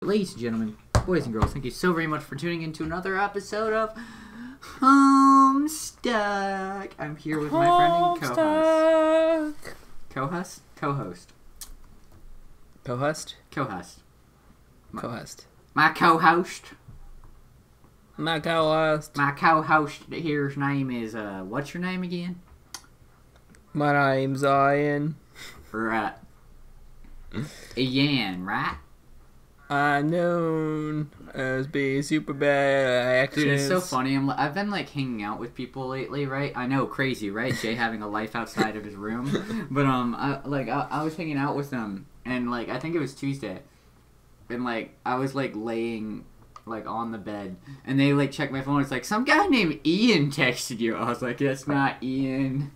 Ladies and gentlemen, boys and girls, thank you so very much for tuning in to another episode of Homestuck. I'm here with my friend and co-host. Co-host? Co-host. Co-host? Co-host. Co-host. My co-host. My co-host. My co-host here's name is, what's your name again? My name's Ian. Right. Ian, right? I'm known as being super bad at accents. Dude, it's so funny. I've been like hanging out with people lately, right? I know, crazy, right? Jay having a life outside of his room, but I was hanging out with them, and like I think it was Tuesday, and like I was like laying like on the bed, and they like checked my phone. It's like some guy named Ian texted you. I was like, that's not Ian.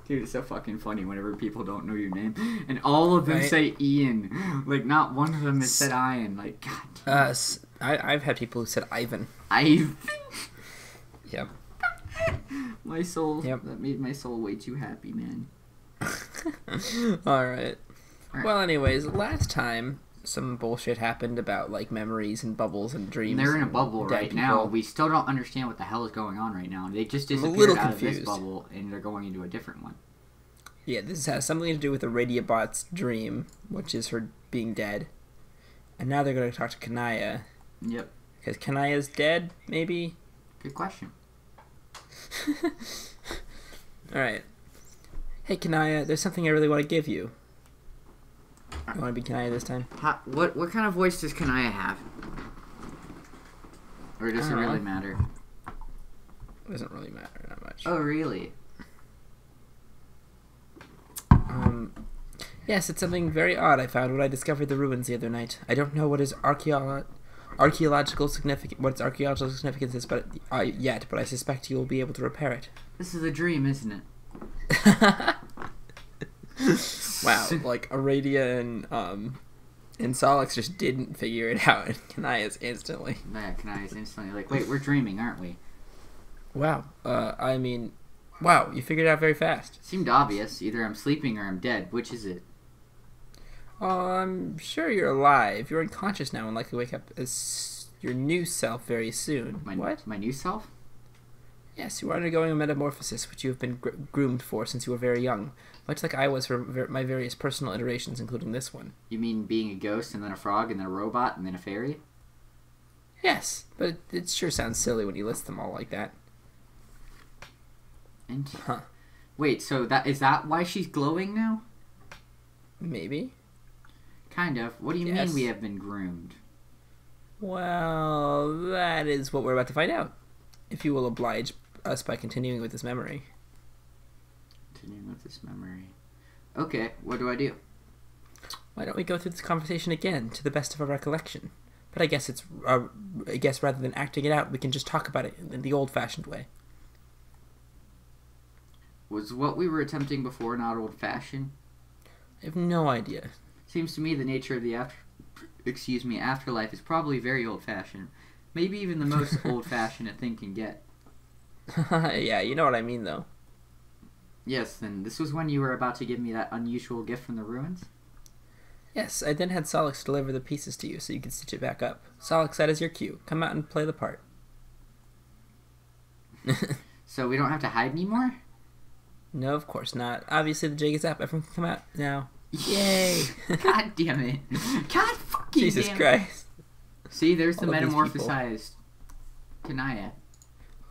Dude, it's so fucking funny whenever people don't know your name. And all of them say Ian. Like, not one of them has said Ian. Like, God damn. I've had people who said Ivan. Ivan? Yep. My soul. Yep. That made my soul way too happy, man. Alright. Well, anyways, last time some bullshit happened about, like, memories and bubbles and dreams. And they're in a bubble right people. now. We still don't understand what the hell is going on right now. They just disappeared out of this bubble, and they're going into a different one. Yeah, this has something to do with the Radiobot's dream, which is her being dead. And now they're going to talk to Kanaya. Yep. Because Kanaya's dead, maybe? Good question. Alright. Hey, Kanaya, there's something I really want to give you. You want to be Kanaya this time? What kind of voice does Kanaya have? Or does it really matter? It doesn't really matter that much. Oh, really? Yes, it's something very odd I found when I discovered the ruins the other night. I don't know what is archaeological significance is, but I suspect you will be able to repair it. This is a dream, isn't it? Wow, like Aradia and Solix just didn't figure it out, and Kanaya's instantly. Yeah, Kanaya's instantly like, wait, we're dreaming, aren't we? Wow, wow, you figured it out very fast. Seemed obvious. Either I'm sleeping or I'm dead. Which is it? I'm sure you're alive. You're unconscious now and likely wake up as your new self very soon. What? My new self? Yes, you are undergoing a metamorphosis, which you have been groomed for since you were very young, much like I was for my various personal iterations, including this one. You mean being a ghost and then a frog and then a robot and then a fairy? Yes, but it sure sounds silly when you list them all like that. Huh. Wait, so is that why she's glowing now? Maybe. Kind of. What do you mean we have been groomed? Well, that is what we're about to find out. If you will oblige us by continuing with this memory. Continuing with this memory. Okay, what do I do? Why don't we go through this conversation again, to the best of our recollection? But I guess rather than acting it out, we can just talk about it in the old-fashioned way. Was what we were attempting before not old-fashioned? I have no idea. Seems to me the nature of the afterlife is probably very old-fashioned. Maybe even the most old-fashioned a thing can get. Yeah, you know what I mean, though. Yes, then this was when you were about to give me that unusual gift from the ruins? Yes, I then had Solix deliver the pieces to you so you could stitch it back up. Solix, that is your cue. Come out and play the part. So we don't have to hide anymore? No, of course not. Obviously, the jig is up. Everyone can come out now. Yay! God damn it. God fucking Jesus damn Christ. It. See, there's the metamorphosized Kanaya.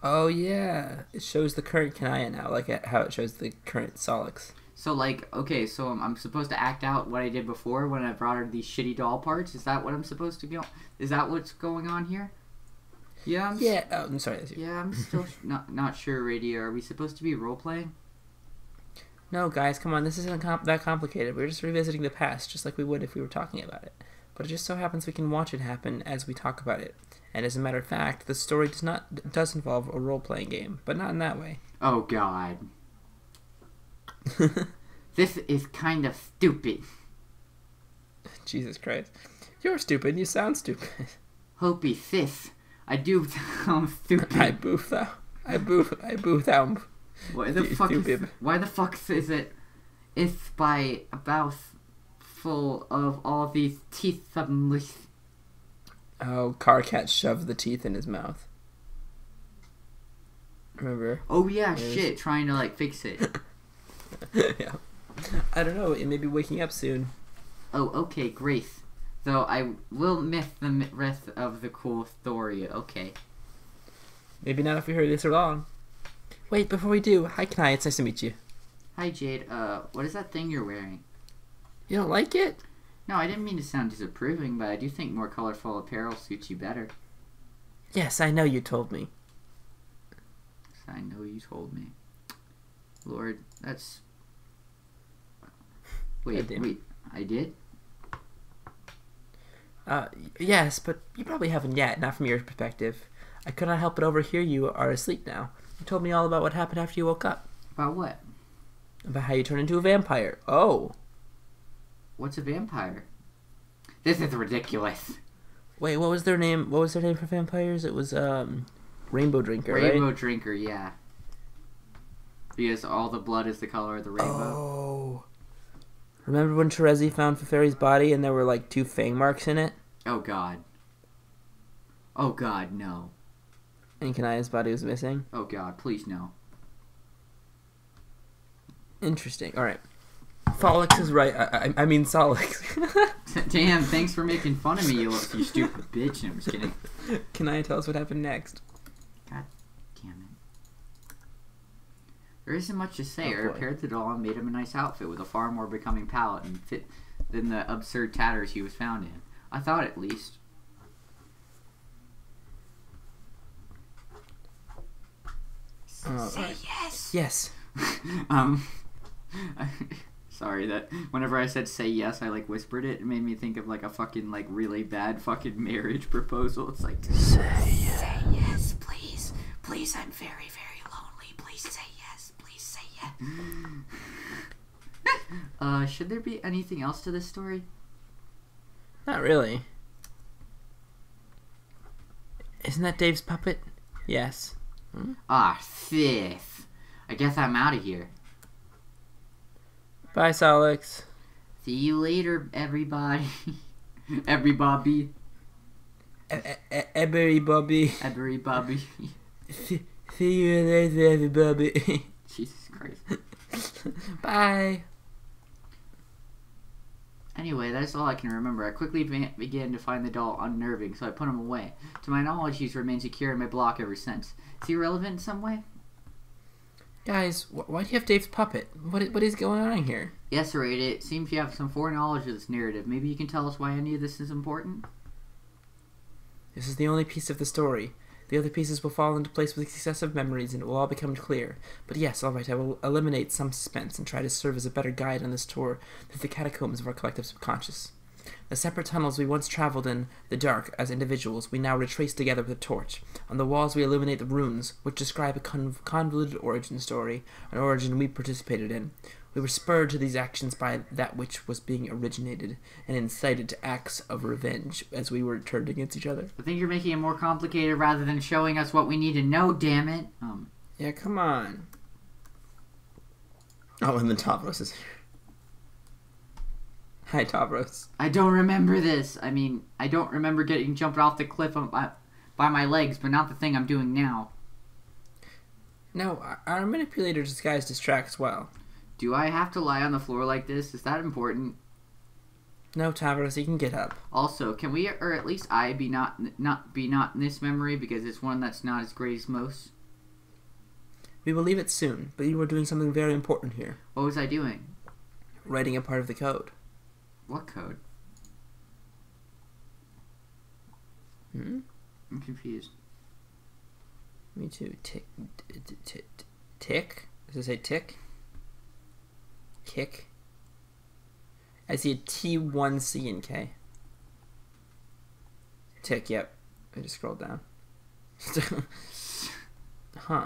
Oh, yeah. It shows the current Kanaya now, like how it shows the current Solix. So, like, okay, so I'm supposed to act out what I did before when I brought her these shitty doll parts? Is that what I'm supposed to go? Is that what's going on here? Yeah, I'm sorry. That's you. Yeah, I'm still not sure, Radio. Are we supposed to be role-playing? No, guys, come on. This isn't that complicated. We're just revisiting the past, just like we would if we were talking about it. But it just so happens we can watch it happen as we talk about it. And as a matter of fact, the story does involve a role-playing game, but not in that way. Oh, God. This is kind of stupid. Jesus Christ. You're stupid. You sound stupid. Hopi sis. I do sound stupid. I boof thou. I boof thou. Why the fuck is it? It's by about full of all these teeth suddenly. Oh, Carcat shoved the teeth in his mouth. Remember? Oh yeah, shit, trying to like fix it. Yeah. I don't know, it may be waking up soon. Oh, okay, Grace. Though I will miss the rest of the cool story, okay. Maybe not if we hurry this along. Wait, before we do, hi Kanai, it's nice to meet you. Hi Jade, what is that thing you're wearing? You don't like it? No, I didn't mean to sound disapproving, but I do think more colorful apparel suits you better. Yes, I know you told me. I know you told me. Lord, that's... Wait, I did? Yes, but you probably haven't yet, not from your perspective. I could not help but overhear you are asleep now. You told me all about what happened after you woke up. About what? About how you turned into a vampire. Oh. What's a vampire? This is ridiculous. Wait, what was their name? What was their name for vampires? It was, Rainbow Drinker, right? Rainbow Drinker, yeah. Because all the blood is the color of the rainbow. Oh. Remember when Terezi found Feferi's body and there were like 2 fang marks in it? Oh god. Oh god, no. And Kanaya's body was missing? Oh god, please no. Interesting. Alright. Folix is right. I mean Solix. Damn, thanks for making fun of me, you stupid bitch. No, I'm just kidding. Kanaya, tell us what happened next. God damn it. There isn't much to say. I repaired the doll and made him a nice outfit with a far more becoming palette and fit than the absurd tatters he was found in. I thought, at least. Say yes! Yes. Sorry, that whenever I said say yes, I like whispered it. It made me think of like a fucking like really bad fucking marriage proposal. It's like, say yes. Say yes, please. Please, I'm very, very lonely. Please say yes. Please say yes. Should there be anything else to this story? Not really. Isn't that Dave's puppet? Yes. Ah, fifth. I guess I'm out of here. Bye, Solix. See you later, everybody. Everybody. Everybody. Everybody. See you later, everybody. Jesus Christ. Bye. Anyway, that's all I can remember. I quickly began to find the doll unnerving, so I put him away. To my knowledge, he's remained secure in my block ever since. Is he relevant in some way? Guys, why do you have Dave's puppet? What is going on here? Yes, Rate, it seems you have some foreknowledge of this narrative. Maybe you can tell us why any of this is important? This is the only piece of the story. The other pieces will fall into place with successive memories and it will all become clear. But yes, alright, I will eliminate some suspense and try to serve as a better guide on this tour through the catacombs of our collective subconscious. The separate tunnels we once traveled in the dark as individuals, we now retrace together with a torch. On the walls we illuminate the runes, which describe a convoluted origin story, an origin we participated in. We were spurred to these actions by that which was being originated, and incited to acts of revenge as we were turned against each other. I think you're making it more complicated rather than showing us what we need to know, damn it. Yeah, come on. Oh, and then Tavros is here. Hi, Tavros. I don't remember this. I mean, I don't remember getting jumped off the cliff by my legs, but not the thing I'm doing now. No, our manipulator disguise distracts well. Do I have to lie on the floor like this? Is that important? No, Tavros, you can get up. Also, can we, or at least I, be not in this memory because it's one that's not as great as most? We will leave it soon, but you were doing something very important here. What was I doing? Writing a part of the code. What code? I'm confused. Me too. Tick? Does it say tick? Kick? I see a T, 1, C, and K. Tick, yep. I just scrolled down. Huh.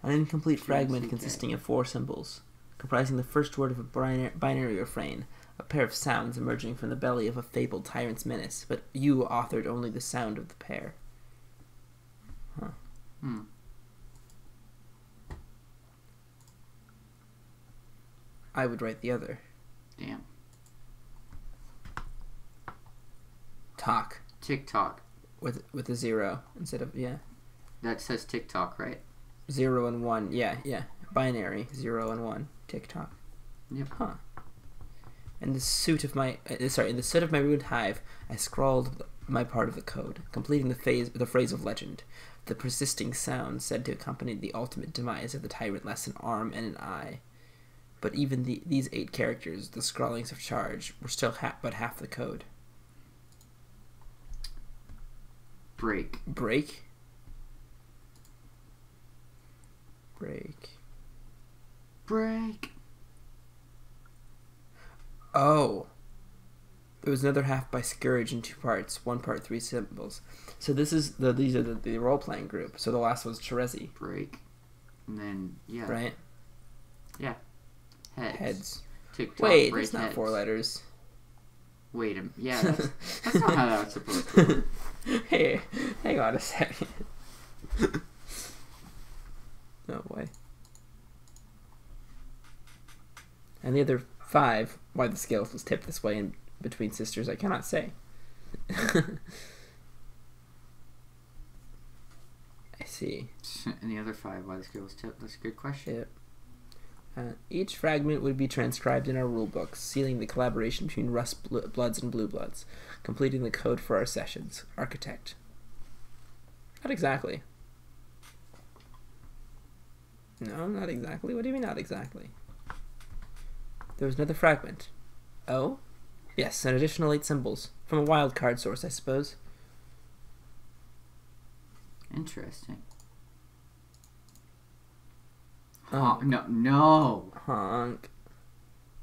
An incomplete fragment consisting of 4 symbols, comprising the first word of a binary refrain, a pair of sounds emerging from the belly of a fabled tyrant's menace, but you authored only the sound of the pair. Huh. I would write the other. Damn. Talk. TikTok. With a 0 instead of, yeah. That says TikTok, right? 0 and 1. Yeah. Binary. 0 and 1. TikTok. Yep. Huh. In the suit of my ruined hive, I scrawled my part of the code, completing the phrase of legend. The persisting sound said to accompany the ultimate demise of the tyrant less an arm and an eye. But even these 8 characters, the scrawlings of charge, were still but half the code. Break. Oh. There was another half by Scourge in 2 parts. 1 part, 3 symbols. So these are the role-playing group. So the last was Cherezi. Break. And then, yeah. Right? Yeah. Heads. TikTok. Wait, break that's not heads. 4 letters. Wait a minute. Yeah, that's not how that's supposed to work. Hey, hang on a second. No way. And the other 5, why the scales was tipped this way in between sisters, I cannot say. I see. And the other 5, why the scale was tipped? That's a good question. Yep. Each fragment would be transcribed in our rulebooks, sealing the collaboration between Rust Bloods and Blue Bloods, completing the code for our sessions. Architect. Not exactly. No, not exactly. What do you mean, not exactly? There was another fragment. Oh? Yes, an additional 8 symbols. From a wildcard source, I suppose. Interesting. Oh. No. Honk.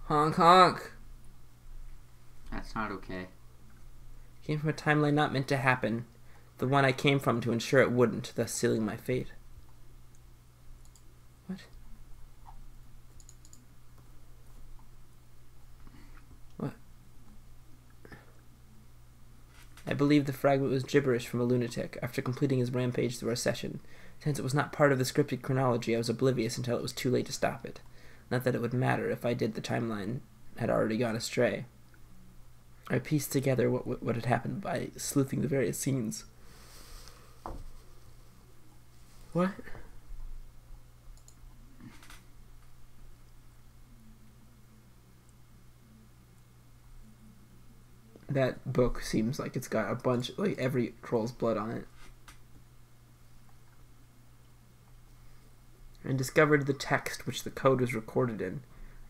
Honk, honk. That's not okay. Came from a timeline not meant to happen. The one I came from to ensure it wouldn't, thus sealing my fate. What? What? I believe the fragment was gibberish from a lunatic after completing his rampage through our session. Since it was not part of the scripted chronology, I was oblivious until it was too late to stop it. Not that it would matter if I did, the timeline had already gone astray. I pieced together what had happened by sleuthing the various scenes. What? That book seems like it's got a bunch, like every troll's blood on it. And discovered the text which the code was recorded in.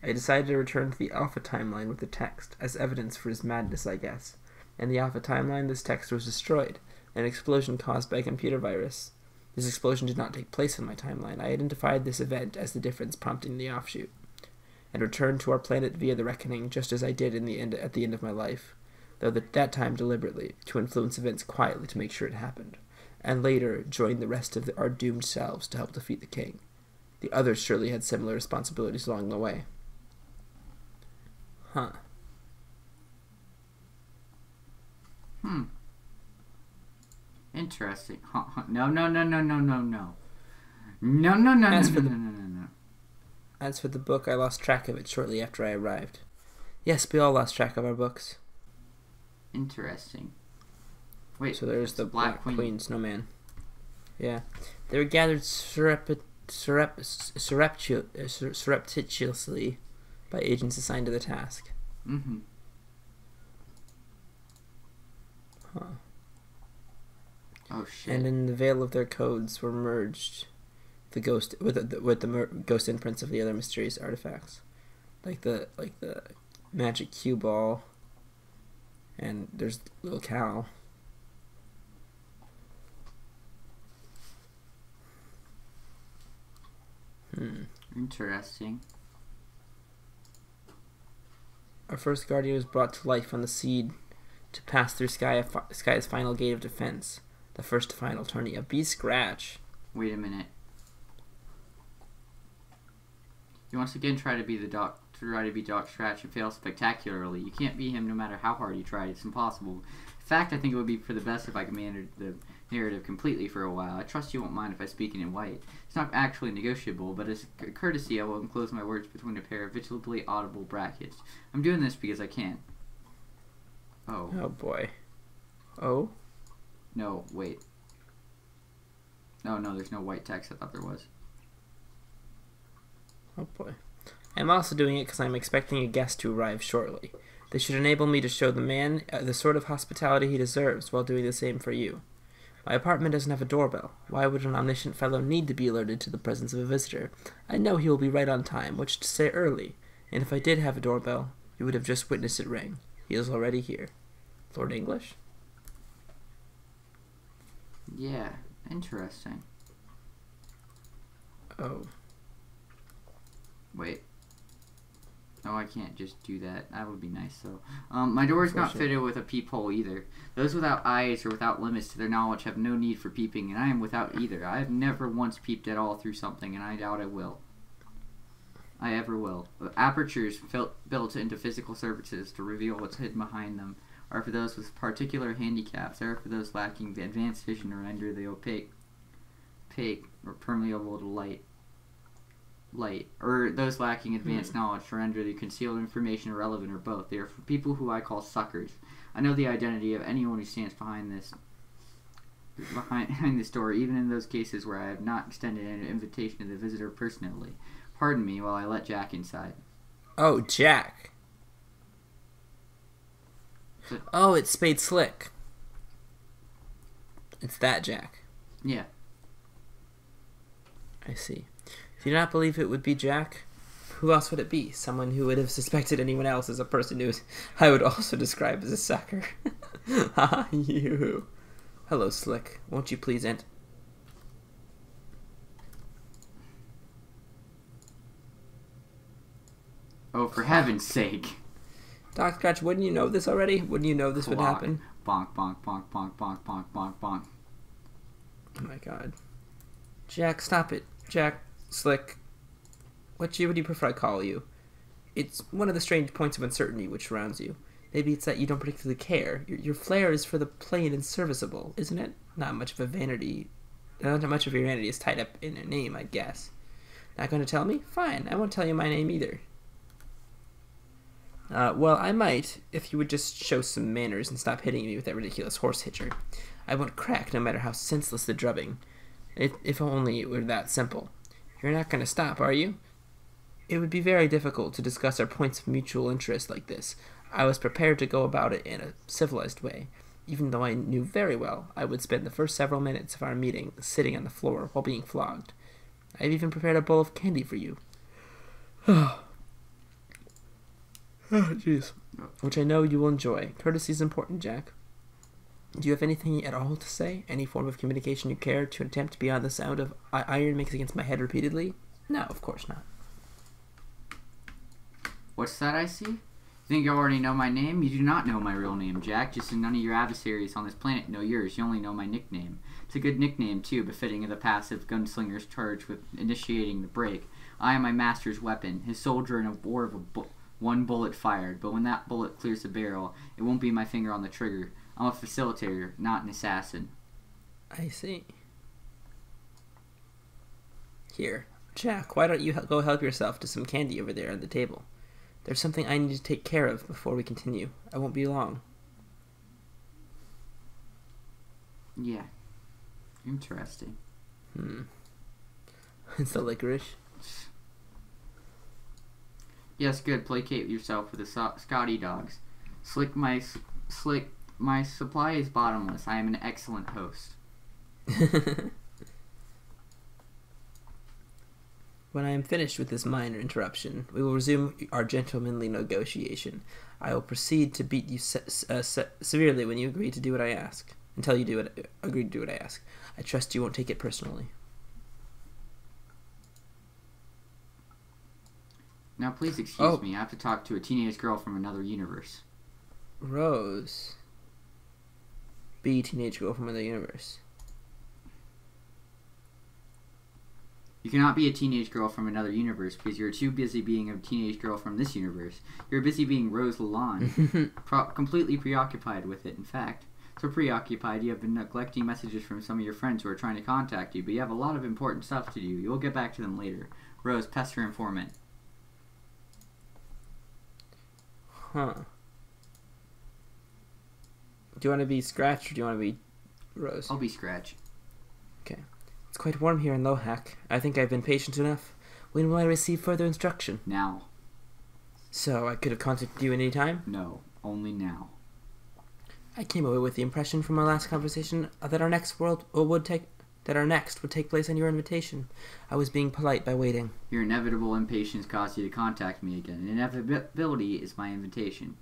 I decided to return to the Alpha timeline with the text, as evidence for his madness, I guess. In the Alpha timeline, this text was destroyed, an explosion caused by a computer virus. This explosion did not take place in my timeline. I identified this event as the difference prompting the offshoot, and returned to our planet via the Reckoning, just as I did at the end of my life, though that time deliberately, to influence events quietly to make sure it happened, and later joined the rest of our doomed selves to help defeat the king. The others surely had similar responsibilities along the way. Huh. Interesting. No. No. As for the book, I lost track of it shortly after I arrived. Yes, we all lost track of our books. Interesting. Wait, so there's the Black Queen Snowman. Yeah. They were gathered surreptitiously by agents assigned to the task. Mm-hmm. Huh. Oh shit! And in the veil of their codes were merged the ghost with the ghost imprints of the other mysterious artifacts, like the magic cue ball. And there's little cow. Interesting. Our first guardian was brought to life on the seed to pass through Sky's final gate of defense. The first final tourney. A B-Scratch. Wait a minute. You once again try to be the try to beat Doc Scratch and fail spectacularly. You can't beat him no matter how hard you try. It's impossible. In fact, I think it would be for the best if I could manage the narrative completely for a while. I trust you won't mind if I speak in white. It's not actually negotiable, but as a courtesy, I will enclose my words between a pair of vigilantly audible brackets. I'm doing this because I can. Oh. Oh, boy. Oh? No, wait. No, there's no white text. I thought there was. Oh, boy. I'm also doing it because I'm expecting a guest to arrive shortly. This should enable me to show the man the sort of hospitality he deserves while doing the same for you. My apartment doesn't have a doorbell. Why would an omniscient fellow need to be alerted to the presence of a visitor? I know he will be right on time, which is to say early, and if I did have a doorbell, you would have just witnessed it ring. He is already here. Lord English? Yeah, interesting. Oh. Wait. No, I can't just do that. That would be nice, though. My door is not fitted with a peephole either. Those without eyes or without limits to their knowledge have no need for peeping, and I am without either. I have never once peeped at all through something, and I doubt I will. I ever will. Apertures built into physical surfaces to reveal what's hidden behind them are for those with particular handicaps. They are for those lacking the advanced vision or under the opaque or permeable to light, or those lacking advanced knowledge to render the concealed information irrelevant, or both. They are for people who I call suckers. I know the identity of anyone who stands behind this door, even in those cases where I have not extended an invitation to the visitor personally. Pardon me while I let Jack inside. Oh, Jack. Oh, it's Spade Slick. It's that Jack. Yeah. I see. Do you not believe it would be Jack? Who else would it be? Someone who would have suspected anyone else as a person who I would also describe as a sucker. Ha, you. Hello, Slick. Won't you please enter? Oh, for heaven's sake. Doc Scratch, wouldn't you know this already? Wouldn't you know this would happen? Bonk, bonk, bonk, bonk, bonk, bonk, bonk, bonk. Oh my god. Jack, stop it. Jack, Slick. What do you prefer I call you? It's one of the strange points of uncertainty which surrounds you. Maybe it's that you don't particularly care. Your flair is for the plain and serviceable, isn't it? Not much of your vanity is tied up in a name, I guess. Not going to tell me? Fine, I won't tell you my name either. Well, I might, if you would just show some manners and stop hitting me with that ridiculous horse hitcher. I won't crack, no matter how senseless the drubbing. If only it were that simple. You're not going to stop, are you? It would be very difficult to discuss our points of mutual interest like this. I was prepared to go about it in a civilized way, even though I knew very well I would spend the first several minutes of our meeting sitting on the floor while being flogged. I've even prepared a bowl of candy for you. Jeez. Which I know you will enjoy. Courtesy is important, Jack. Do you have anything at all to say? Any form of communication you care to attempt beyond the sound of iron makes against my head repeatedly? No, of course not. What's that I see? You think you already know my name? You do not know my real name, Jack. Just as none of your adversaries on this planet know yours. You only know my nickname. It's a good nickname, too, befitting of the passive gunslinger's charged with initiating the break. I am my master's weapon, his soldier in a war of one bullet fired, but when that bullet clears the barrel, it won't be my finger on the trigger. I'm a facilitator, not an assassin. I see. Here, Jack, why don't you go help yourself to some candy over there on the table? There's something I need to take care of before we continue. I won't be long. Yeah. Interesting. It's the licorice. Yes, good. Placate yourself with the Scotty dogs. Slick, my supply is bottomless. I am an excellent host. When I am finished with this minor interruption, we will resume our gentlemanly negotiation. I will proceed to beat you severely when you agree to do what I ask. Until you agree to do what I ask. I trust you won't take it personally. Now, please excuse me. I have to talk to a teenage girl from another universe. Rose. Be teenage girl from another universe. You cannot be a teenage girl from another universe because you're too busy being a teenage girl from this universe. You're busy being Rose Lalonde, completely preoccupied with it, in fact. So preoccupied you have been neglecting messages from some of your friends who are trying to contact you, but you have a lot of important stuff to do. You'll get back to them later. Rose, pester informant. Huh. Do you want to be Scratch or do you want to be Rose? I'll be Scratch. Okay. It's quite warm here in Lohak. I think I've been patient enough. When will I receive further instruction? Now. So, I could have contacted you at any time? No, only now. I came away with the impression from our last conversation that our next would take place on your invitation. I was being polite by waiting. Your inevitable impatience caused you to contact me again. Inevitability is my invitation.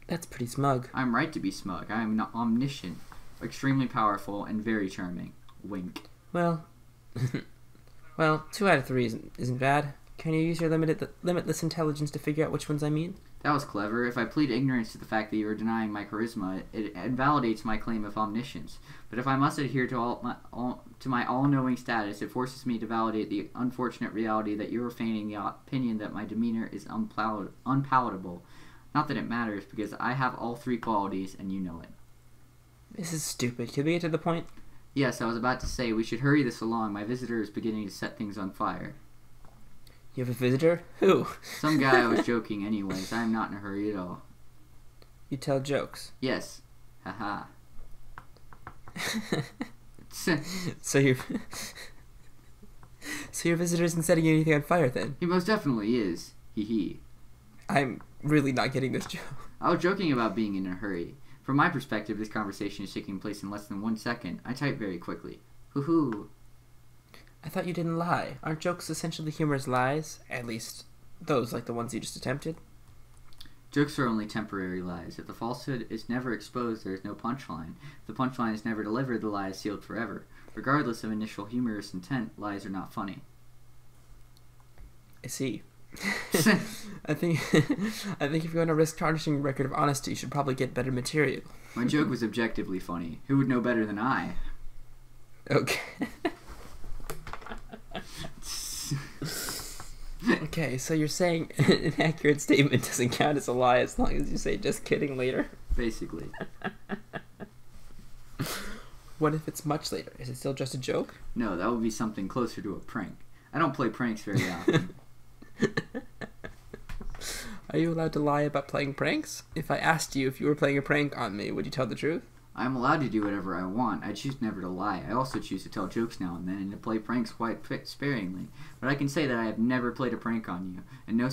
That's pretty smug. I'm right to be smug. I am omniscient, extremely powerful, and very charming. Wink. Well, 2 out of 3 isn't bad. Can you use your limitless intelligence to figure out which ones I mean? That was clever. If I plead ignorance to the fact that you are denying my charisma, it invalidates my claim of omniscience. But if I must adhere to my all-knowing status, it forces me to validate the unfortunate reality that you are feigning the opinion that my demeanor is unpalatable. Not that it matters, because I have all 3 qualities, and you know it. This is stupid. Can we get to the point? Yes, I was about to say, we should hurry this along. My visitor is beginning to set things on fire. You have a visitor? Who? Some guy I was joking anyways. I am not in a hurry at all. You tell jokes? Yes. Haha. So your visitor isn't setting anything on fire then? He most definitely is. Hee hee. I'm really not getting this joke. I was joking about being in a hurry. From my perspective, this conversation is taking place in less than 1 second. I type very quickly. Hoo-hoo. I thought you didn't lie. Aren't jokes essentially humorous lies? At least, those like the ones you just attempted? Jokes are only temporary lies. If the falsehood is never exposed, there is no punchline. If the punchline is never delivered, the lie is sealed forever. Regardless of initial humorous intent, lies are not funny. I see. I think if you want to risk tarnishing your record of honesty, you should probably get better material. My joke was objectively funny. Who would know better than I? Okay. Okay, so you're saying an accurate statement doesn't count as a lie as long as you say just kidding later? Basically. What if it's much later? Is it still just a joke? No, that would be something closer to a prank. I don't play pranks very often. Are you allowed to lie about playing pranks? If I asked you if you were playing a prank on me, would you tell the truth? I'm allowed to do whatever I want. I choose never to lie. I also choose to tell jokes now and then and to play pranks quite sparingly. But I can say that I have never played a prank on you, and no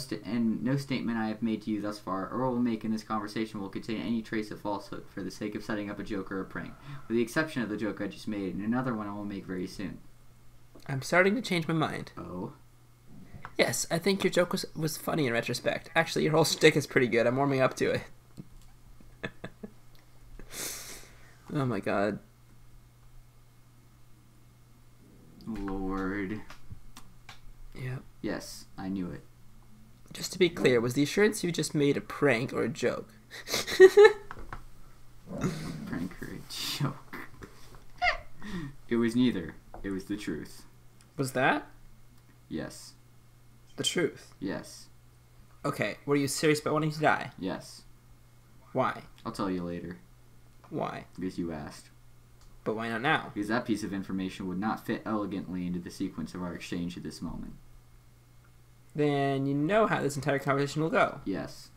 statement I have made to you thus far or will make in this conversation will contain any trace of falsehood for the sake of setting up a joke or a prank, with the exception of the joke I just made and another one I will make very soon. I'm starting to change my mind. Oh? Yes, I think your joke was funny in retrospect. Actually, your whole shtick is pretty good. I'm warming up to it. Oh my god. Lord. Yeah. Yes, I knew it. Just to be clear, was the assurance you just made a prank or a joke? Prank or a joke? It was neither. It was the truth. Was that? Yes. The truth? Yes. Okay, were you serious about wanting to die? Yes. Why? I'll tell you later. Why? Because you asked. But why not now? Because that piece of information would not fit elegantly into the sequence of our exchange at this moment. Then you know how this entire conversation will go. Yes.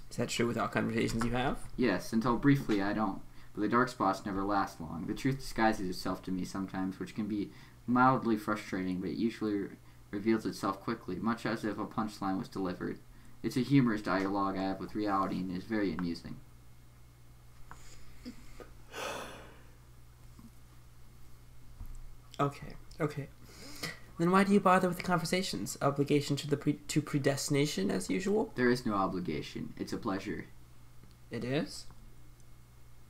Is that true with all conversations you have? Yes, until briefly I don't. But the dark spots never last long. The truth disguises itself to me sometimes, which can be mildly frustrating, but it usually reveals itself quickly, much as if a punchline was delivered. It's a humorous dialogue I have with reality, and it is very amusing. Okay. Then why do you bother with the conversations? Obligation to predestination, as usual? There is no obligation. It's a pleasure. It is?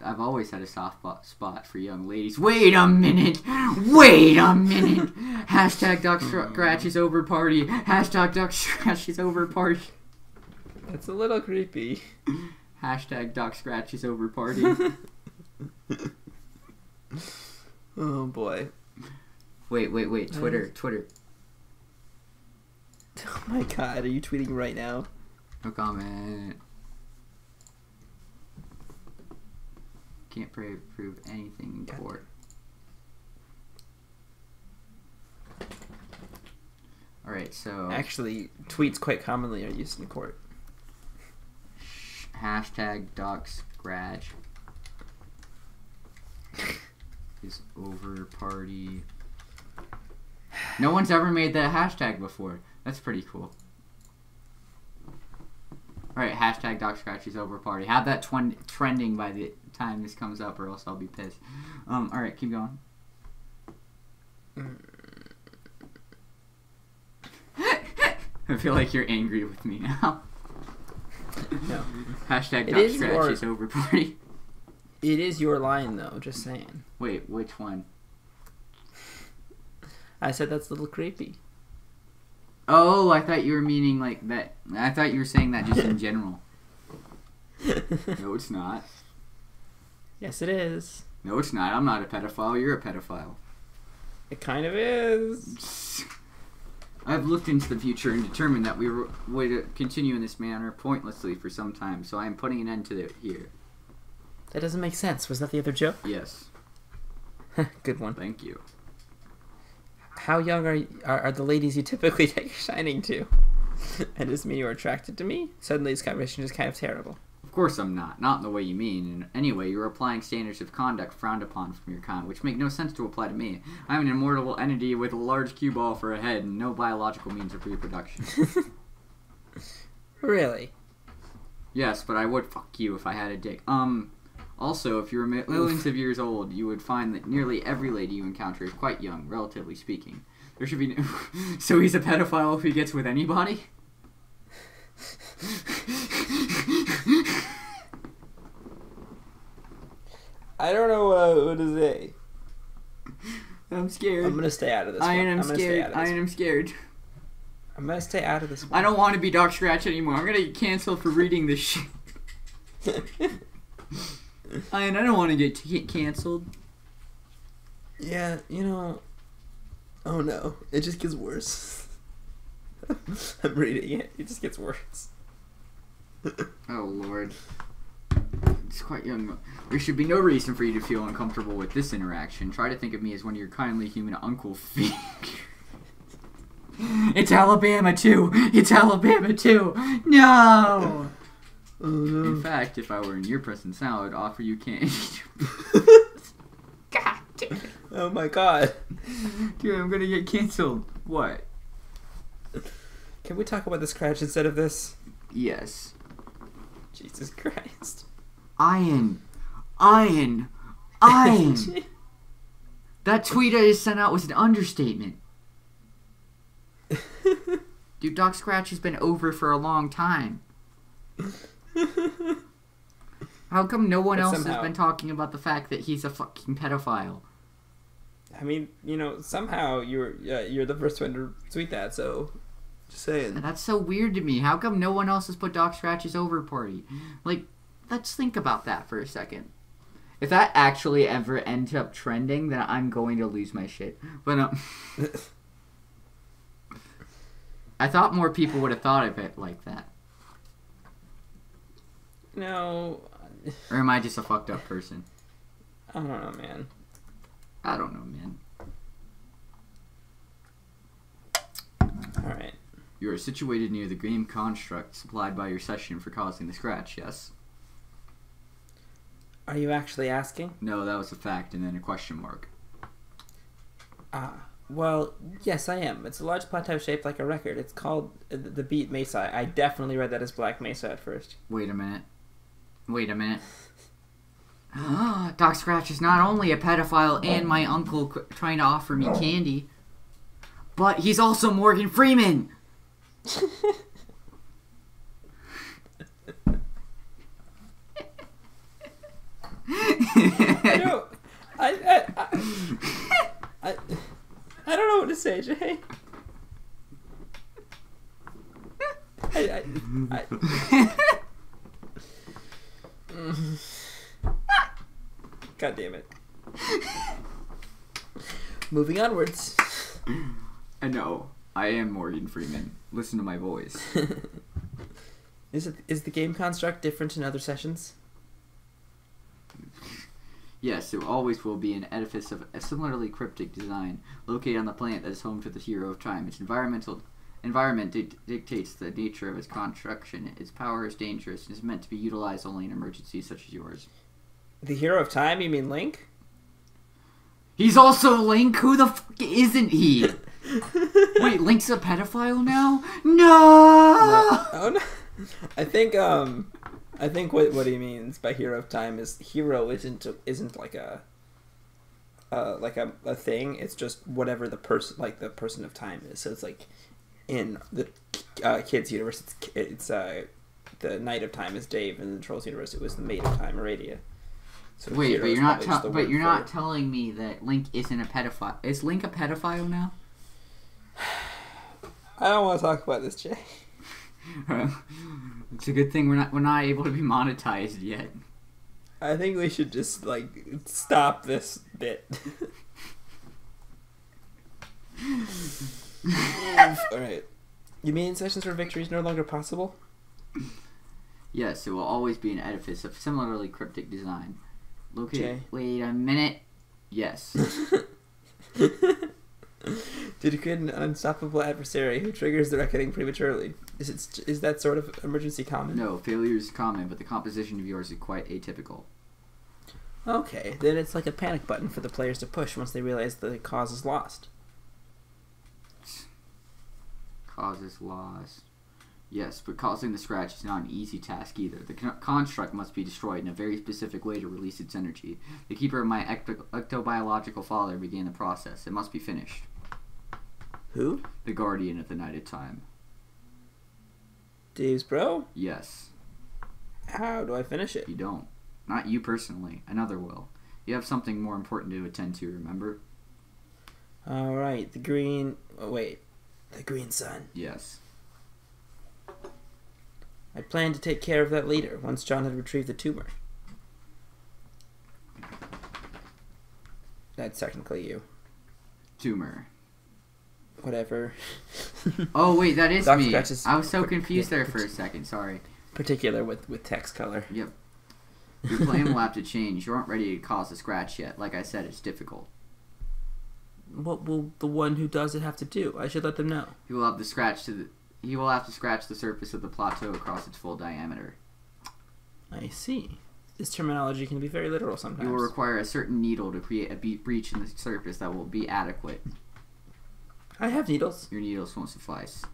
I've always had a soft spot for young ladies. Wait a minute! Wait a minute! Hashtag Doc Scratch is over party. Hashtag Doc Scratch is over party. That's a little creepy. Hashtag Doc Scratch is over party. Oh boy. Wait. Twitter. My God, are you tweeting right now? No comment. Can't prove anything in court. Alright, so... Actually, tweets quite commonly are used in court. Hashtag Doc Scratch is over party. No one's ever made that hashtag before. That's pretty cool. Alright, hashtag Doc Scratch is over party. Have that trending by the time this comes up or else I'll be pissed. Alright, keep going. I feel like you're angry with me now. No. Hashtag Doc Scratch is over party. It is your line, though, just saying. Wait, which one? I said that's a little creepy. Oh, I thought you were meaning like that. I thought you were saying that just in general. No, it's not. Yes, it is. No, it's not. I'm not a pedophile. You're a pedophile. It kind of is. I've looked into the future and determined that we would continue in this manner pointlessly for some time, so I am putting an end to it here. That doesn't make sense. Was that the other joke? Yes. Good one. Thank you. How young are the ladies you typically take a shining to? And does it mean you're attracted to me? Suddenly this conversation is kind of terrible. Of course I'm not. Not in the way you mean. And anyway, you're applying standards of conduct frowned upon from your kind, which make no sense to apply to me. I'm an immortal entity with a large cue ball for a head and no biological means of reproduction. Really? Yes, but I would fuck you if I had a dick. Also, if you're millions of years old, you would find that nearly every lady you encounter is quite young, relatively speaking. There should be no... So he's a pedophile if he gets with anybody? I don't know what to say. I'm scared. I'm gonna stay out of this one. I am scared. I'm gonna stay out of this one. I don't want to be Doc Scratch anymore. I'm gonna get canceled for reading this shit. I don't want to get canceled. Yeah, you know... Oh no, it just gets worse. I'm reading it. It just gets worse. Oh lord. It's quite young. There should be no reason for you to feel uncomfortable with this interaction. Try to think of me as one of your kindly human uncle figures. It's Alabama too! It's Alabama too! No! Oh, no. In fact, if I were in your presence now, I'd offer you candy. God damn it. Oh my god. Dude, I'm gonna get canceled. What? Can we talk about the scratch instead of this? Yes. Jesus Christ. Iron. That tweet I just sent out was an understatement. Dude, Doc Scratch has been over for a long time. How come no one else has been talking about the fact that he's a fucking pedophile? I mean, you know, somehow you're the first one to tweet that, so just saying. That's so weird to me. How come no one else has put Doc Scratch's over party? Like, let's think about that for a second. If that actually ever ends up trending, then I'm going to lose my shit. But I thought more people would have thought of it like that. No. Or am I just a fucked up person? I don't know, man. I don't know, man. Alright. You are situated near the game construct supplied by your session for causing the scratch, yes? Are you actually asking? No, that was a fact, and then a question mark. Well, yes, I am. It's a large plateau shaped like a record. It's called the Beat Mesa. I definitely read that as Black Mesa at first. Wait a minute. Doc Scratch is not only a pedophile and my uncle trying to offer me candy, but he's also Morgan Freeman! I don't know what to say, Jay. God damn it. Moving onwards. I know. I am Morgan Freeman. Listen to my voice. Is the game construct different in other sessions? Yes, there always will be an edifice of a similarly cryptic design located on the planet that is home to the hero of time. Its environment dictates the nature of its construction. Its power is dangerous and is meant to be utilized only in emergencies such as yours. The hero of time? You mean Link? He's also Link? Who the fuck isn't he? Wait, Link's a pedophile now? No! Oh no. I think what he means by hero of time is hero isn't like a thing. It's just whatever the person of time is. So it's like in the kids universe, it's the knight of time is Dave, and in the trolls universe it was the maid of time, Aradia. So wait, but you're not telling me that Link isn't a pedophile. Is Link a pedophile now? I don't want to talk about this, Jay. It's a good thing we're not able to be monetized yet. I think we should just stop this bit. Alright. You mean sessions where victory is no longer possible? Yes, it will always be an edifice of similarly cryptic design. Located. Jay. Wait a minute. Yes. To defeat an unstoppable adversary who triggers the reckoning prematurely. Is that sort of emergency common? No, failure is common, but the composition of yours is quite atypical. Okay, then it's like a panic button for the players to push once they realize the cause is lost. Cause is lost. Yes, but causing the scratch is not an easy task either. The construct must be destroyed in a very specific way to release its energy. The keeper of my ectobiological father began the process. It must be finished. Who? The guardian of the night of time. Dave's bro? Yes. How do I finish it? You don't. Not you personally. Another will. You have something more important to attend to, remember? Alright, the green... Oh, wait. The green sun. Yes. I planned to take care of that later, once John had retrieved the tumor. That's technically you. Tumor. Whatever. Oh, wait, that is Dr. me. Scratch's I was so confused there for a second, sorry. Particular with text color. Yep. Your plan will have to change. You aren't ready to cause a scratch yet. Like I said, it's difficult. What will the one who does it have to do? I should let them know. He will have to scratch the surface of the plateau across its full diameter. I see. This terminology can be very literal sometimes. You will require a certain needle to create a breach in the surface that will be adequate. I have needles. Your needles won't suffice.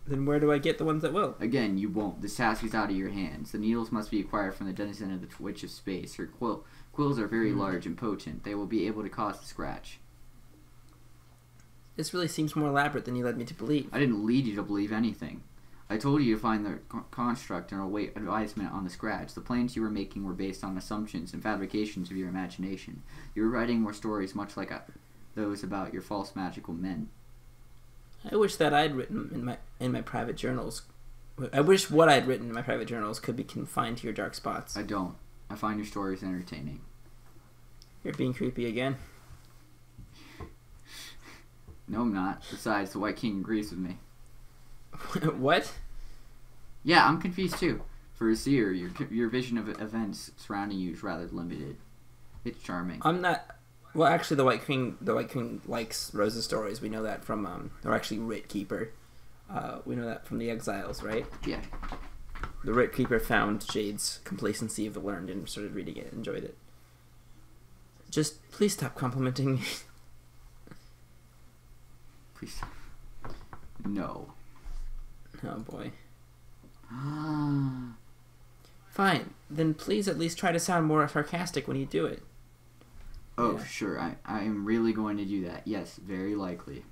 Then where do I get the ones that will? Again, you won't. This task is out of your hands. The needles must be acquired from the denizen of the Witch of Space. Her quills are very large and potent. They will be able to cause the scratch. This really seems more elaborate than you led me to believe. I didn't lead you to believe anything. I told you to find the construct and await advisement on the scratch. The plans you were making were based on assumptions and fabrications of your imagination. You were writing more stories much like those about your false magical men. I wish that I'd written in my private journals. I wish what I'd written in my private journals could be confined to your dark spots. I don't. I find your stories entertaining. You're being creepy again. No, I'm not. Besides, the White King agrees with me. What? Yeah, I'm confused too. For a seer, your vision of events surrounding you is rather limited. It's charming. I'm not. Well, actually, the White King likes Rose's stories. We know that from or actually, Writ Keeper. We know that from the Exiles, right? Yeah. The Writ Keeper found Jade's Complacency of the Learned and started reading it, enjoyed it. Just please stop complimenting me. Please. No. Oh boy. Fine. Then please at least try to sound more sarcastic when you do it. Oh, Yeah. sure. I am really going to do that. Yes, very likely.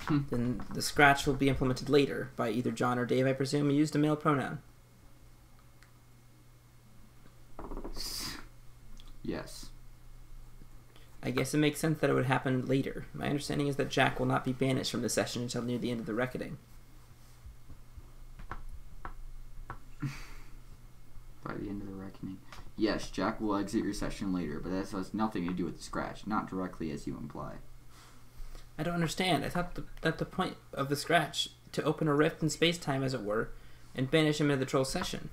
Then the scratch will be implemented later by either John or Dave, I presume. You used a male pronoun. Yes. I guess it makes sense that it would happen later. My understanding is that Jack will not be banished from the session until near the end of the reckoning. By the end of the reckoning. Yes, Jack will exit your session later, but that has nothing to do with the scratch, not directly as you imply. I don't understand. I thought that the point of the scratch to open a rift in space-time, as it were, and banish him into the troll session.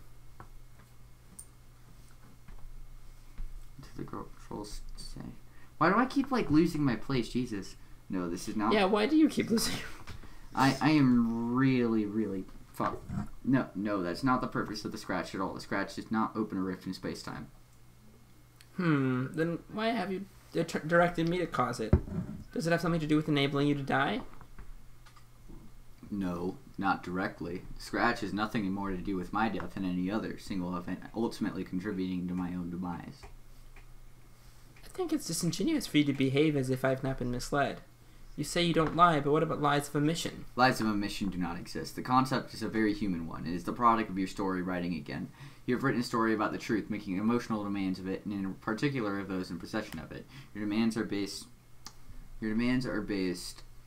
To the trolls say. Why do I keep losing my place? Jesus. No, this is not. Yeah, why do you keep losing? I am really, really fuck. No, that's not the purpose of the scratch at all. The scratch does not open a rift in space-time. Then why have you directed me to cause it? Does it have something to do with enabling you to die? No, not directly. The scratch has nothing more to do with my death than any other single event, ultimately contributing to my own demise. I think it's disingenuous for you to behave as if I've not been misled. You say you don't lie, but what about lies of omission? Lies of omission do not exist. The concept is a very human one. It is the product of your story writing again. You have written a story about the truth, making emotional demands of it, and in particular of those in possession of it. Your demands are based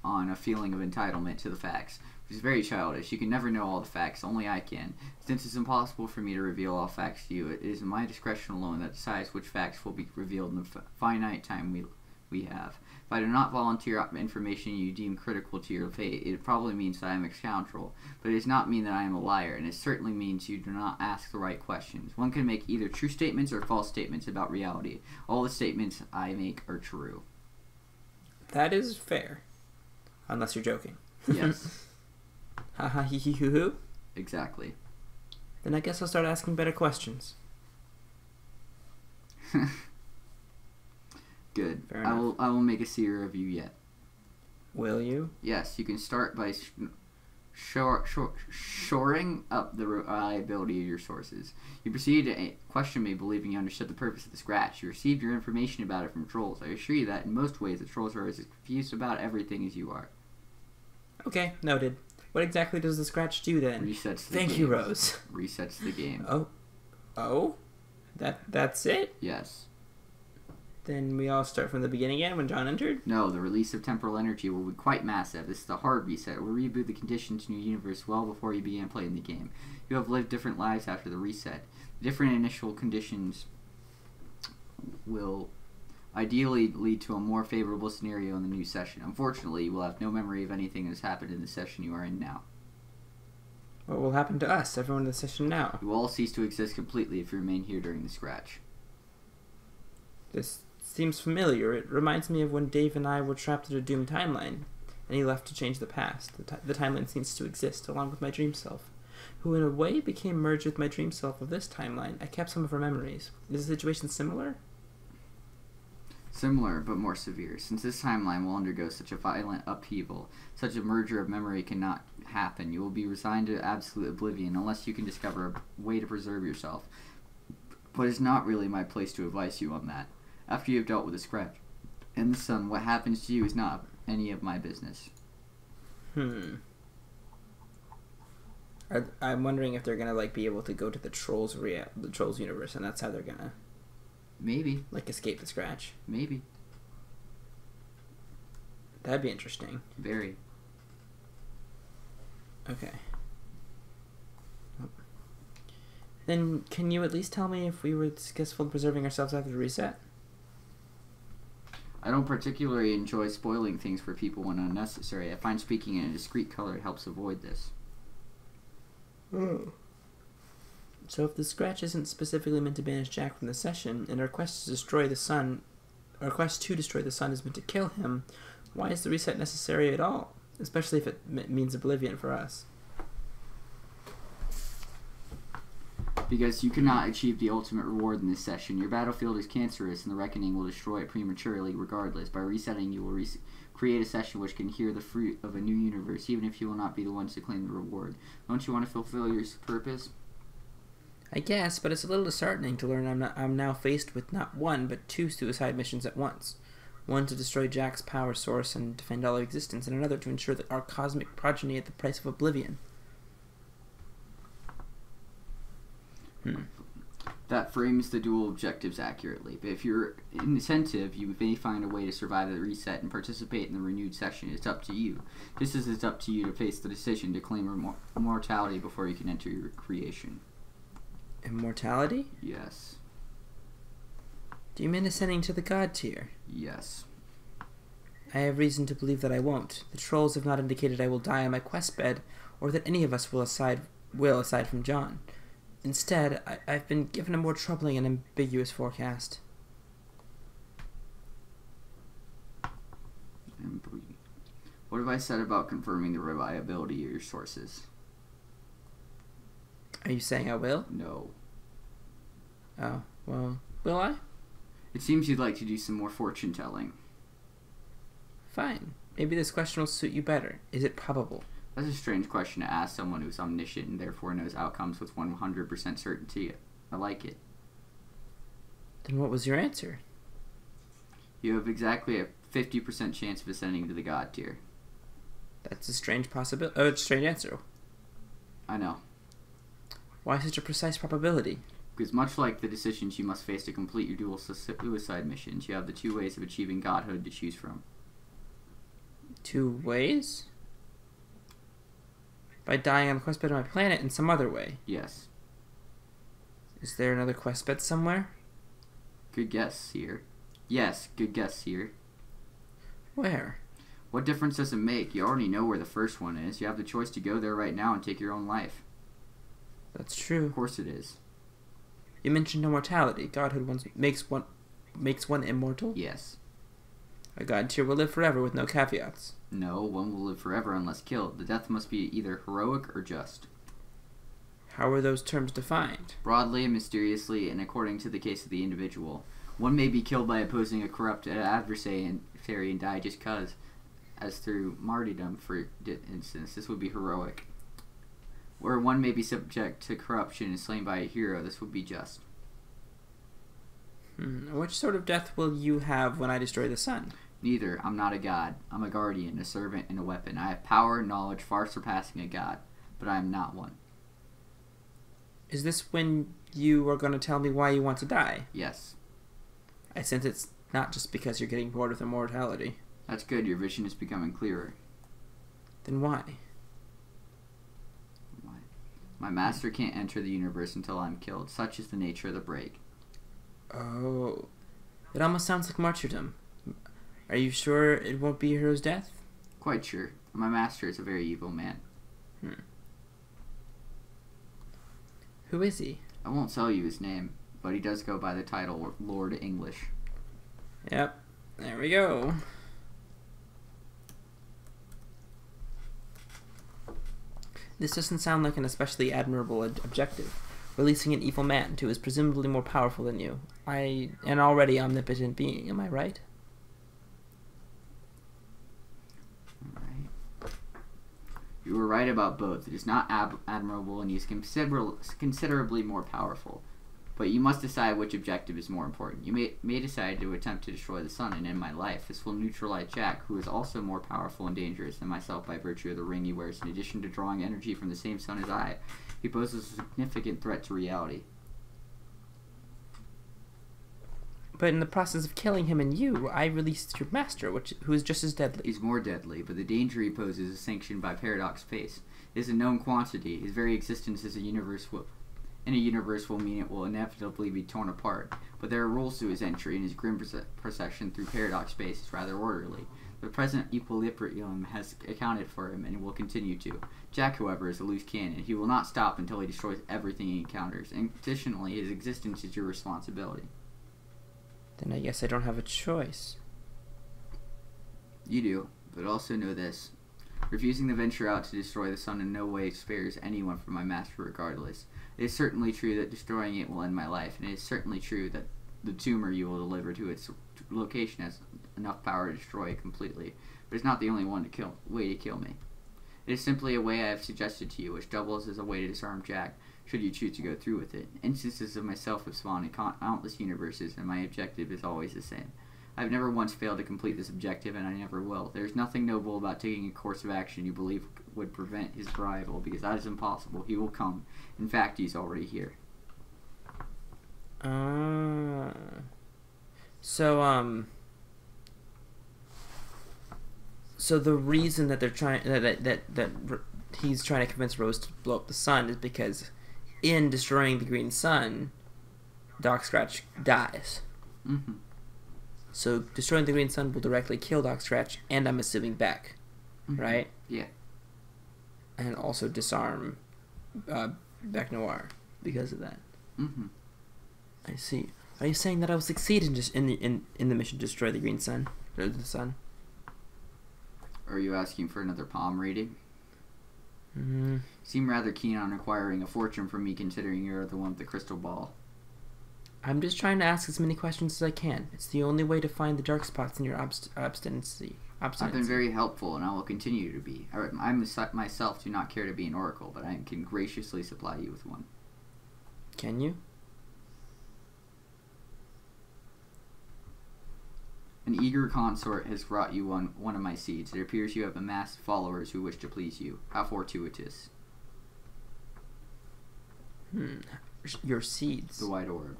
on a feeling of entitlement to the facts, which is very childish. You can never know all the facts, only I can. Since it's impossible for me to reveal all facts to you, it is my discretion alone that decides which facts will be revealed in the finite time we have. If I do not volunteer information you deem critical to your fate, it probably means that I am a scoundrel, but it does not mean that I am a liar, and it certainly means you do not ask the right questions. One can make either true statements or false statements about reality. All the statements I make are true. That is fair. Unless you're joking. Yes. Ha ha hee hee hoo hoo? Exactly. Then I guess I'll start asking better questions. Good. Fair enough. I will make a seer of you yet. Will you? Yes, you can start by shoring up the reliability of your sources. You proceed to question me, believing you understood the purpose of the scratch. You received your information about it from trolls. I assure you that in most ways the trolls are as confused about everything as you are. Okay, noted. What exactly does the scratch do then? Resets the Thank game. you, Rose. Resets the game. Oh? That's it? Yes. Then we all start from the beginning again when John entered? No, the release of temporal energy will be quite massive. This is a hard reset. It will reboot the conditions in your universe well before you began playing the game. You have lived different lives after the reset. The different initial conditions will ideally lead to a more favorable scenario in the new session. Unfortunately, you will have no memory of anything that has happened in the session you are in now. What will happen to us, everyone in the session now? You will all cease to exist completely if you remain here during the scratch. This seems familiar. It reminds me of when Dave and I were trapped in a doomed timeline, and he left to change the past. The timeline ceased to exist, along with my dream self, who in a way became merged with my dream self of this timeline. I kept some of her memories. Is the situation similar? Similar, but more severe. Since this timeline will undergo such a violent upheaval, such a merger of memory cannot happen. You will be resigned to absolute oblivion unless you can discover a way to preserve yourself. But it's not really my place to advise you on that. After you have dealt with the scratch and the sun, what happens to you is not any of my business. I'm wondering if they're gonna be able to go to the trolls universe, and that's how they're gonna Maybe. escape the scratch. Maybe. That'd be interesting. Very. Okay. Then can you at least tell me if we were successful in preserving ourselves after the reset? I don't particularly enjoy spoiling things for people when unnecessary. I find speaking in a discreet color helps avoid this. So if the scratch isn't specifically meant to banish Jack from the session, and our quest to destroy the sun is meant to kill him, why is the reset necessary at all? Especially if it means oblivion for us. Because you cannot achieve the ultimate reward in this session. Your battlefield is cancerous, and the reckoning will destroy it prematurely regardless. By resetting, you will create a session which can hear the fruit of a new universe, even if you will not be the ones to claim the reward. Don't you want to fulfill your purpose? I guess, but it's a little disheartening to learn I'm now faced with not one, but two suicide missions at once. One to destroy Jack's power source and defend all of existence, and another to ensure that our cosmic progeny at the price of oblivion. That frames the dual objectives accurately. But if you're incentive, you may find a way to survive the reset and participate in the renewed session. It's up to you. Just as it's up to you to face the decision to claim immortality before you can enter your creation. Immortality? Yes. Do you mean ascending to the god tier? Yes. I have reason to believe that I won't. The trolls have not indicated I will die on my quest bed, or that any of us will aside from John. Instead, I've been given a more troubling and ambiguous forecast. What have I said about confirming the reliability of your sources? Are you saying I will? No. Oh, well, will I? It seems you'd like to do some more fortune-telling. Fine. Maybe this question will suit you better. Is it probable? That's a strange question to ask someone who's omniscient and therefore knows outcomes with 100% certainty. I like it. Then what was your answer? You have exactly a 50% chance of ascending to the god tier. That's a strange possibility. Oh, it's a strange answer. I know. Why such a precise probability? Because much like the decisions you must face to complete your dual suicide missions, you have the two ways of achieving godhood to choose from. 2 ways? By dying on the quest bed of my planet in some other way? Yes. Is there another quest bed somewhere? Good guess here. Yes, good guess here. Where? What difference does it make? You already know where the first one is. You have the choice to go there right now and take your own life. That's true. Of course it is. You mentioned immortality. Godhood makes one immortal? Yes. A god tier will live forever with no caveats. No, one will live forever unless killed. The death must be either heroic or just. How are those terms defined? Broadly and mysteriously, and according to the case of the individual. One may be killed by opposing a corrupt adversary and die just cause, as through martyrdom, for instance. This would be heroic. Where one may be subject to corruption and slain by a hero, this would be just. Which sort of death will you have when I destroy the sun? Neither. I'm not a god. I'm a guardian, a servant, and a weapon. I have power and knowledge far surpassing a god, but I am not one. Is this when you are going to tell me why you want to die? Yes. I sense it's not just because you're getting bored with immortality. That's good. Your vision is becoming clearer. Then why? My master can't enter the universe until I'm killed. Such is the nature of the break. Oh. It almost sounds like martyrdom. Are you sure it won't be a hero's death? Quite sure. My master is a very evil man. Who is he? I won't tell you his name, but he does go by the title Lord English. Yep. There we go. This doesn't sound like an especially admirable objective. Releasing an evil man who is presumably more powerful than you. An already omnipotent being, am I right? Right. You were right about both. It is not admirable and he is considerably more powerful. But you must decide which objective is more important. You may decide to attempt to destroy the sun and end my life. This will neutralize Jack, who is also more powerful and dangerous than myself by virtue of the ring he wears. In addition to drawing energy from the same sun as I, he poses a significant threat to reality. But in the process of killing him and you, I released your master, who is just as deadly. He's more deadly, but the danger he poses is sanctioned by paradox space. It is a known quantity. His very existence in a universe will mean it will inevitably be torn apart. But there are rules to his entry, and his grim procession through paradox space is rather orderly. The present equilibrium has accounted for him, and will continue to. Jack, however, is a loose cannon. He will not stop until he destroys everything he encounters. And additionally, his existence is your responsibility. Then I guess I don't have a choice. You do, but also know this. Refusing to venture out to destroy the sun in no way spares anyone from my master regardless. It is certainly true that destroying it will end my life, and it is certainly true that the tumor you will deliver to its location has enough power to destroy it completely, but it's not the only way to kill me. It is simply a way I have suggested to you, which doubles as a way to disarm Jack, should you choose to go through with it. Instances of myself have spawned in countless universes, and my objective is always the same. I have never once failed to complete this objective, and I never will. There is nothing noble about taking a course of action you believe would prevent his arrival, because that is impossible. He will come. In fact, he's already here. So the reason that they're trying that he's trying to convince Rose to blow up the sun is because in destroying the green sun, Doc Scratch dies. Mm-hmm. So destroying the green sun will directly kill Doc Scratch, and I'm assuming Beck, right? Yeah. And also disarm Beck Noir because of that. Mm-hmm. I see. Are you saying that I will succeed in just in the mission to destroy the green sun, or the sun? Are you asking for another palm reading? Mm-hmm. You seem rather keen on acquiring a fortune from me, considering you're the one with the crystal ball. I'm just trying to ask as many questions as I can. It's the only way to find the dark spots in your obstinacy. I've been very helpful, and I will continue to be. I myself do not care to be an oracle, but I can graciously supply you with one. Can you? An eager consort has brought you one of my seeds. It appears you have amassed followers who wish to please you. How fortuitous. Your seeds. The white orb.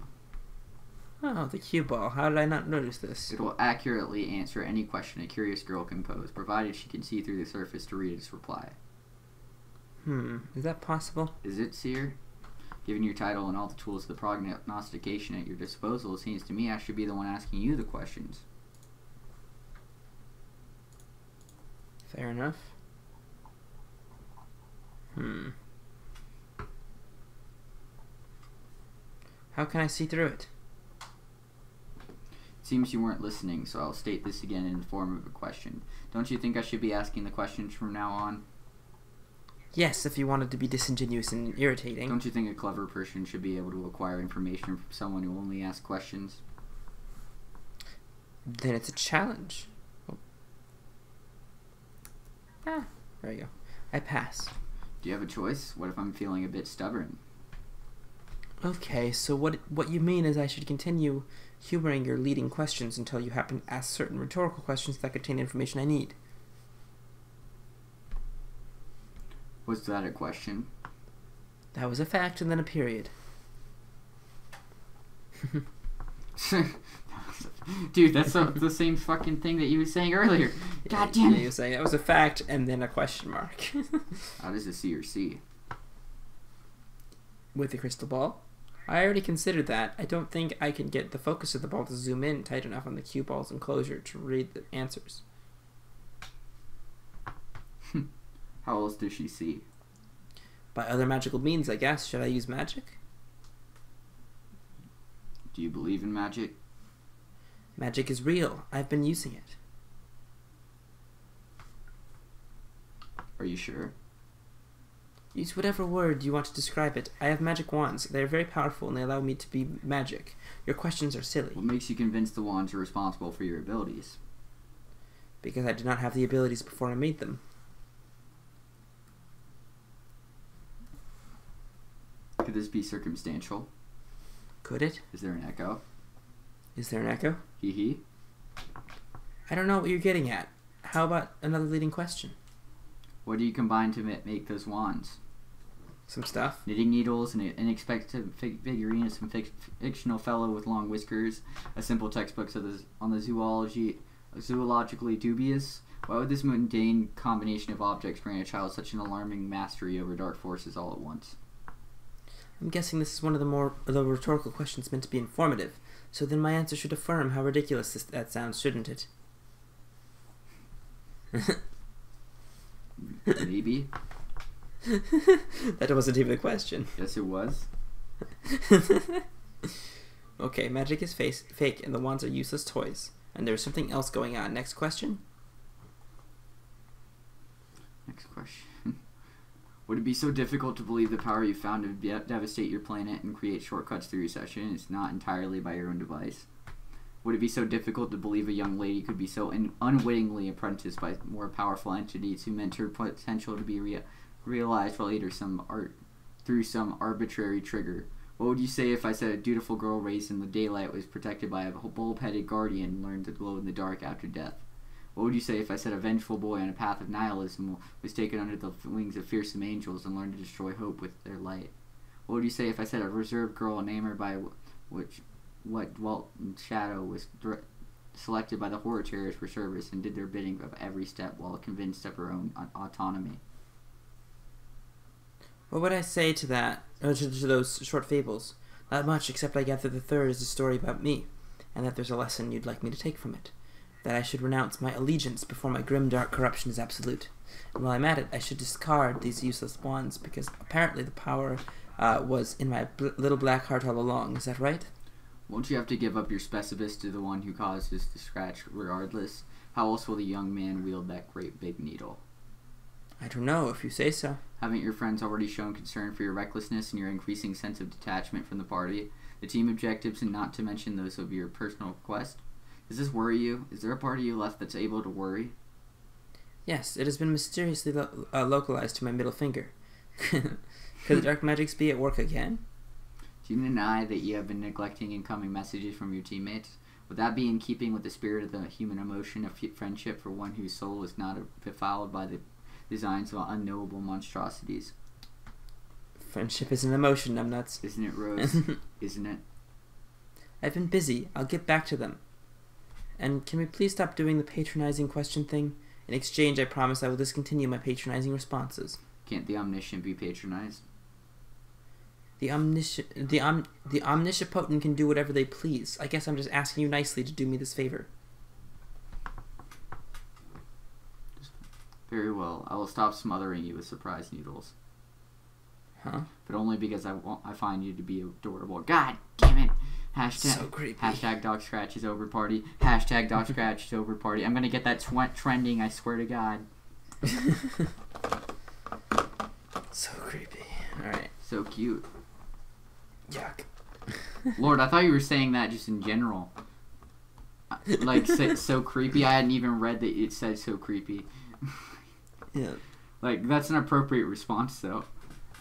Oh, the cue ball. How did I not notice this? It will accurately answer any question a curious girl can pose, provided she can see through the surface to read its reply. Is that possible? Is it, Seer? Given your title and all the tools of the prognostication at your disposal, it seems to me I should be the one asking you the questions. Fair enough. How can I see through it? It seems you weren't listening, so I'll state this again in the form of a question. Don't you think I should be asking the questions from now on? Yes, if you wanted to be disingenuous and irritating. Don't you think a clever person should be able to acquire information from someone who only asks questions? Then it's a challenge. There you go. I pass. Do you have a choice? What if I'm feeling a bit stubborn? Okay, so what you mean is I should continue humoring your leading questions until you happen to ask certain rhetorical questions that contain information I need. Was that a question? That was a fact and then a period. Dude, that's the same fucking thing that you were saying earlier. God damn it. You were saying that was a fact and then a question mark. How does a C or C? With the crystal ball? I already considered that. I don't think I can get the focus of the ball to zoom in tight enough on the cue ball's enclosure to read the answers. How else does she see? By other magical means, I guess. Should I use magic? Do you believe in magic? Magic is real. I've been using it. Are you sure? Use whatever word you want to describe it. I have magic wands. They are very powerful and they allow me to be magic. Your questions are silly. What makes you convinced the wands are responsible for your abilities? Because I did not have the abilities before I made them. Could this be circumstantial? Could it? Is there an echo? Is there an echo? Hee hee. I don't know what you're getting at. How about another leading question? What do you combine to make those wands? Some stuff? Knitting needles, an inexpensive figurine of some fictional fellow with long whiskers, a simple textbook on the zoologically dubious. Why would this mundane combination of objects grant a child such an alarming mastery over dark forces all at once? I'm guessing this is one of the rhetorical questions meant to be informative, so then my answer should affirm how ridiculous that sounds, shouldn't it? Maybe. That wasn't even a question. Yes, it was. Okay, magic is fake and the wands are useless toys. And there's something else going on. Next question? Next question. Would it be so difficult to believe the power you found to devastate your planet and create shortcuts through your session is not entirely by your own device? Would it be so difficult to believe a young lady could be so unwittingly apprenticed by more powerful entities who meant her potential to be realized later through some arbitrary trigger? What would you say if I said a dutiful girl raised in the daylight was protected by a bulb-headed guardian and learned to glow in the dark after death? What would you say if I said a vengeful boy on a path of nihilism was taken under the wings of fearsome angels and learned to destroy hope with their light? What would you say if I said a reserved girl enamored by what dwelt in shadow was selected by the horror terrors for service and did their bidding of every step while convinced of her own autonomy? What would I say to that, or to those short fables? Not much, except I gather the third is a story about me. and that there's a lesson you'd like me to take from it. That I should renounce my allegiance before my grim dark corruption is absolute. And while I'm at it, I should discard these useless wands, because apparently the power was in my little black heart all along. Is that right? Won't you have to give up your specificity to the one who caused us to scratch regardless? How else will the young man wield that great big needle? I don't know, if you say so. Haven't your friends already shown concern for your recklessness and your increasing sense of detachment from the party, the team objectives, and not to mention those of your personal quest? Does this worry you? Is there a part of you left that's able to worry? Yes, it has been mysteriously localized to my middle finger. Could the dark magics be at work again? Do you deny that you have been neglecting incoming messages from your teammates? Would that be in keeping with the spirit of the human emotion of friendship for one whose soul is not befouled by the designs of unknowable monstrosities? Friendship is an emotion, numbnuts. Isn't it, Rose? Isn't it? I've been busy. I'll get back to them. And can we please stop doing the patronizing question thing? In exchange, I promise I will discontinue my patronizing responses. Can't the omniscient be patronized? The omniscipotent can do whatever they please. I guess I'm just asking you nicely to do me this favor. Very well. I will stop smothering you with surprise needles. Huh? But only because I find you to be adorable. God damn it! Hashtag, so creepy. Hashtag dog scratch is over party. Hashtag dog scratch is over party. I'm gonna get that trending, I swear to God. So creepy. Alright. So cute. Yuck. Lord, I thought you were saying that just in general. Like, so creepy. I hadn't even read that it said so creepy. Yeah. Like, that's an appropriate response, though.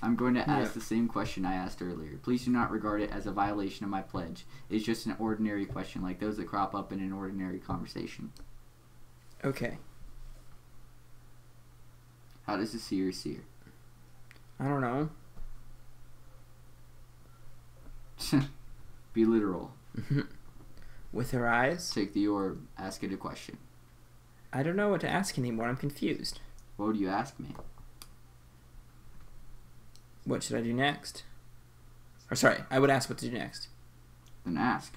I'm going to ask the same question I asked earlier. Please do not regard it as a violation of my pledge. It's just an ordinary question, like those that crop up in an ordinary conversation. Okay. How does the seer see her? I don't know. Be literal. With her eyes? Take the orb. Ask it a question. I don't know what to ask anymore. I'm confused. What would you ask me? What should I do next? Or sorry, I would ask what to do next. Then ask.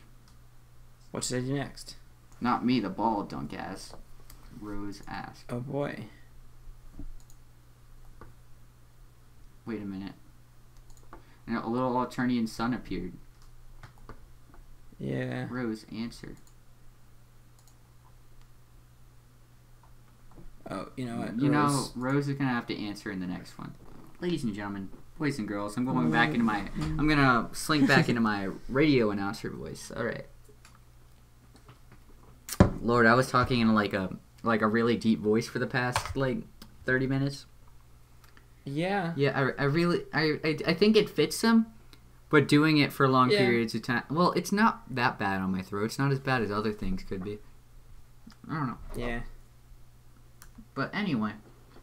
What should I do next? Not me, the ball, dunkass. Rose asked. Oh boy. Wait a minute. And a little Alternian sun appeared. Yeah. Rose, answer. Oh, you know what? You know, Rose is going to have to answer in the next one. Ladies and gentlemen, boys and girls, I'm going back into my... I'm going to slink back into my radio announcer voice. All right. Lord, I was talking in like a really deep voice for the past, 30 minutes. Yeah. Yeah, I think it fits them, but doing it for long periods of time... Well, it's not that bad on my throat. It's not as bad as other things could be. I don't know. Yeah. But anyway,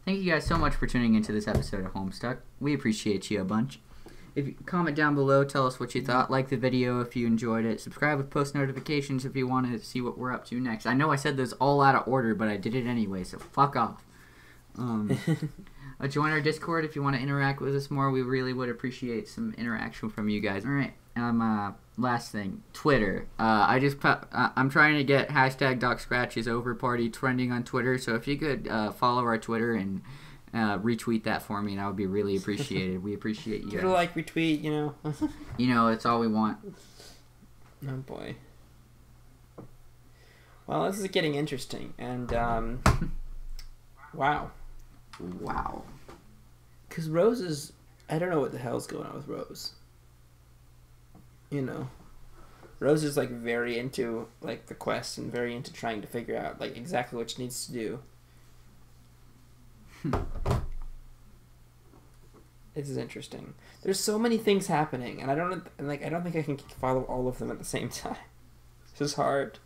thank you guys so much for tuning into this episode of Homestuck. We appreciate you a bunch. If you comment down below, tell us what you thought. Like the video if you enjoyed it. Subscribe with post notifications if you want to see what we're up to next. I know I said those all out of order, but I did it anyway, so fuck off. Join our Discord if you want to interact with us more. We really would appreciate some interaction from you guys. All right. Last thing, Twitter. I'm trying to get hashtag DocScratchesOverParty trending on Twitter. So if you could follow our Twitter and retweet that for me, that would be really appreciated. We appreciate you. Give it a like, retweet, you know. You know, it's all we want. Oh boy. Well, this is getting interesting, and wow. Wow. Because Rose is... I don't know what the hell's going on with Rose. You know. Rose is, very into, the quest and very into trying to figure out, exactly what she needs to do. This is interesting. There's so many things happening, and I don't think I can follow all of them at the same time. This is hard.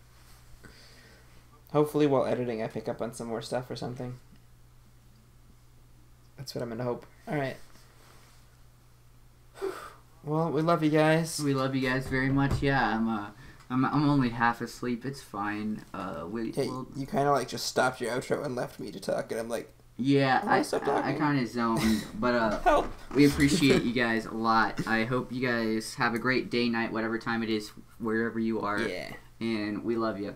Hopefully while editing I pick up on some more stuff or something. That's what I'm gonna hope. Alright. Well, we love you guys. We love you guys very much. Yeah, I'm only half asleep. It's fine. You kind of just stopped your outro and left me to talk, and I'm like, yeah, I kind of zoned, but help. We appreciate you guys a lot. I hope you guys have a great day, night, whatever time it is, wherever you are. Yeah. And we love you.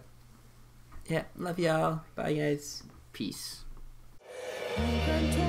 Yeah, love y'all. Bye, guys. Peace. I'm